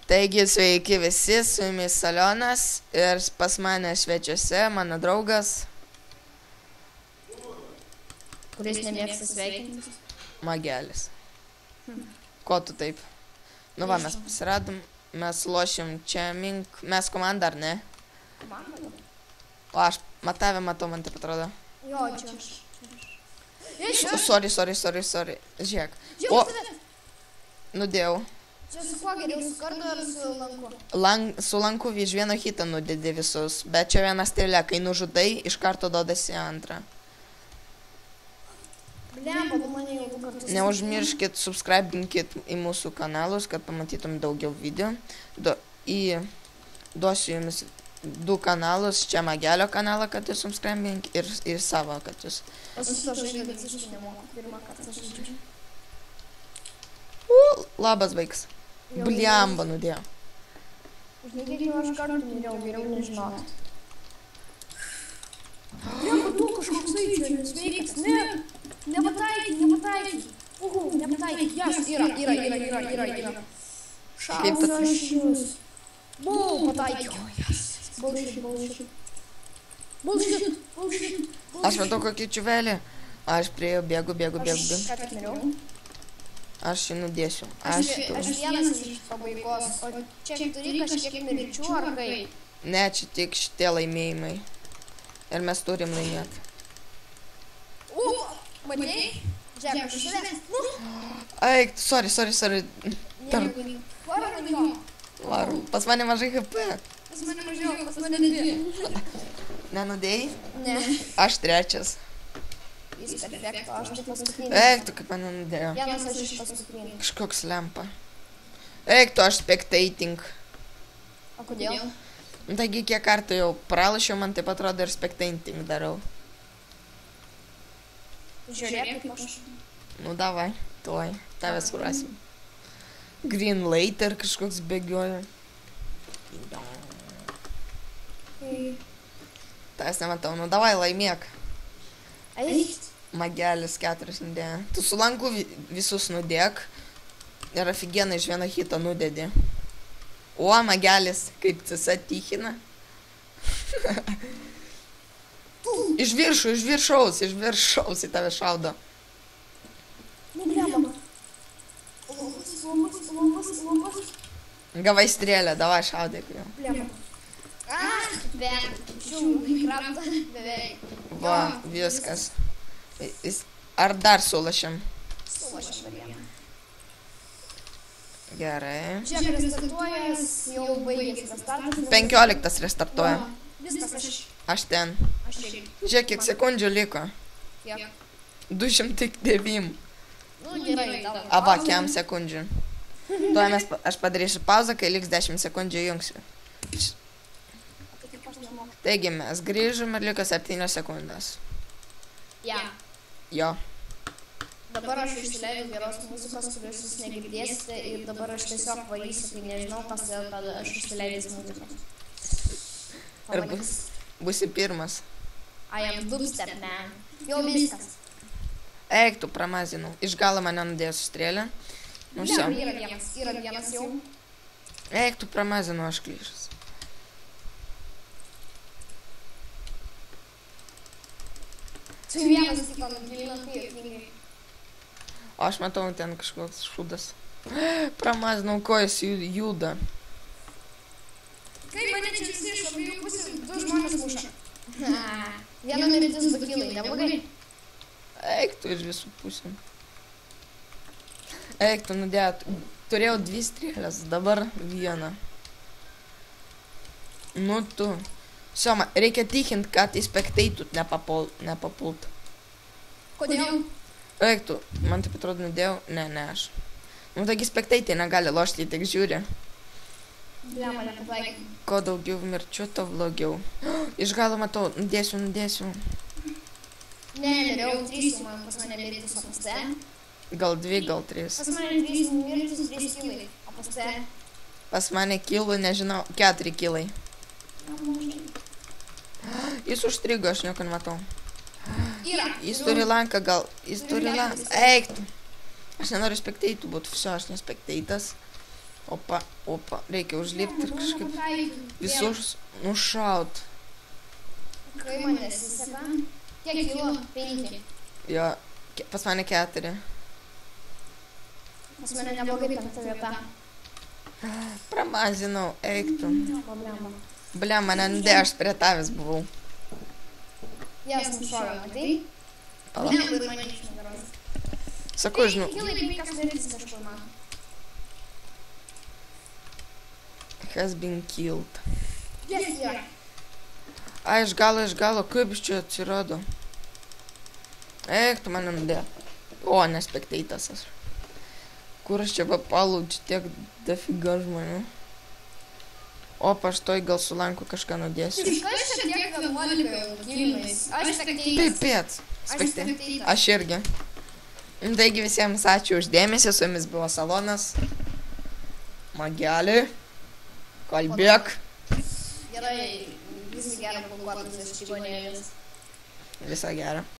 Taigi, sveiki visi, su jumis Salionas ir pas mane svečiuose mano draugas Kuris nemėgsta sveikintis. Magelis. Ko tu taip? Nu va, mes pasiradom, mes lošim čia mink, mes komanda ar ne? Komanda? O aš matavę matau, man taip atrodo. Jo, čia aš. Sorry. Žiūrėk. O, nudėjau. Čia su kuo geriau, su kardu ar su lanku? Su lanku iš vieno hito nudėdi visus, bet čia viena strėlė, kai nužudai, iš karto duodasi antrą. Blemba, mane jau kartus. Neužmirškit, subscribinkit į mūsų kanalus, kad pamatytum daugiau video. Duosiu jums 2 kanalus, čia Magelio kanalą, kad jūs subscribink ir savo, kad jūs. Aš su to žaidžiu, bet visiškai nemoku. Pirmą kartą žaidžiu. Labas vaiks. Blemba nudėjo. Žinai, kiek jau aš kartų norėjau, geriau nežinot. Blemba, tu kažkoksai čia nesveikas. Ne, nepataiky. Nepataiky. Jas, yra. Šaunašius. Bum, pataikiau. Bullshit. Aš matau kokį čiuvelį. Aš prieėjau, bėgu. Ką tik norėjau? Aš jį nudėsiu. Aš vienas iš pabaigos, o čia turi kažkiek mirčių ar kaip? Ne, čia tik šitie laimėjimai. Ir mes turim laimėti. Matei? Žiūrėk, aš išvės. Eik, sorry. Varom jo. Varom. Pas mane mažai HP. Pas mane mažiau, pas mane 2. Nenudėjai? Ne. Aš 3. Jis perfekto, aš tik paskutinį. Eik, tu kaip mane nudėjo. Vienas aš iš paskutinį. Kažkoks lempa. Eik, tu aš spectating. O kodėl? Taigi, kiek kartų jau pralašiau, man taip atrodo ir spectating darau. Žiūrėk, kaip aš. Nu, davai, tuoj, tave surasim. Green Later kažkoks bėgioja. Tavęs nematau, nu davai, laimėk. Eik. Magelis 4 nudėjo. Tu su lanku visus nudėk. Ir aфиgenai iš vieno hito nudėdi. O, Magelis, kaip cisa tichina. Iš viršaus į tave šaudo. Nu, blemba. Lomas. Gavai strėlę, davai šaudyk jau. Blemba. Bet, šių į krantą beveik. Va, viskas. Ar dar sulašim? Sulašim dar vieną. Gerai. Žiūrėk, restartuojas, jau baigėsi restartas. 15 restartuoja. Viskas aš. Aš ten. Aš čia. Žiūrėk, kiek sekundžių liko. Kiek? 209. Nu, gerai, tau. Ava, kiam sekundžių. Tuoj aš padarysiu pauzą, kai liks 10 sekundžių jungsiu. Taigi mes grįžom ir liko 7 sekundės. Ja. Jo. Dabar aš išsileidau geros muzikos, kurios jūs negirdėsite ir dabar aš tiesiog varysiu, kai nežinau, kas dėl, kad aš išsileidęs muzikos. Ir būsi pirmas. I am dubstep man. Jau viskas. Eik, tu pramazinau. Iš galo mane nudėjo su strėlė. Nu, Ne, все. yra vienas jau. Eik, tu pramazinau, aš klišas. Tai vienas kito nudvylina kai. O aš matau ten kažkoks šūdas. Pramazinau, ko jis juda. Kai mane čia visi iš abiejų pusių 2 žmonės muša. Viena mirtis 2 kilai, neblogai. Eik, tu iš visų pusių. Eik, tu nudėjot. Turėjau 2 strėlės, dabar 1. Nu tu. Sioma, reikia tikint, kad į spectatut nepapult. Kodėl? Eik, tu, man taip atrodo nudėjau. Ne, aš. Nu, taigi spectatai negali lošti, tik žiūri. Blema, nepataikai. Ko daugiau mirčių, to blogiau. Iš galo matau, nudėsiu. Ne, norėjau 3, man pas mane mirtis, o pas te? Gal 2, gal 3. Pas mane 3 mirtis, 3 kilai, o pas te? Pas mane kilų, nežinau, 4 kilai. Jis užstrigo, aš nieko nematau. Yra. Jis turi lanką, gal. Jis turi lanką. Eik tu. Aš nenoriu spekteitų būt, viso, aš nespekteitas. Opa, opa, reikia užlipti ir kažkaip Pataikiau. visus nušaut. Kai man nesiseka. Kiek kilo? 5. Jo, pas mane 4. Pas mane neblogai 5 vieta. Pramazinau, eik tu. Problema. Blia, mane nudė, aš prie tavęs buvau. Jas nušovė, matai? Pala. Ne, ir mane išnugaros. Sakau, žinau, Kilai, reikas darytis kažkur man. has been killed. Jas yra. Ai, iš galo, kaip iš čia atsirado? Eik, tu mane nudė. O, nespekteitas aš. Kur aš čia papalų, čia tiek dafiga žmonių. O, aš toj gal su lanku kažką nudėsiu. Iš kas čia tiek 11 jau kilmais? Aš spekteitas. Taip, pėts. spekteitas. Aš irgi. Taigi visiems ačiū už dėmesį, su jumis buvo Salonas. Magelį. Kalbėk. Gerai, visi gerai pakuotas iš čigonėlis. Visą gerą.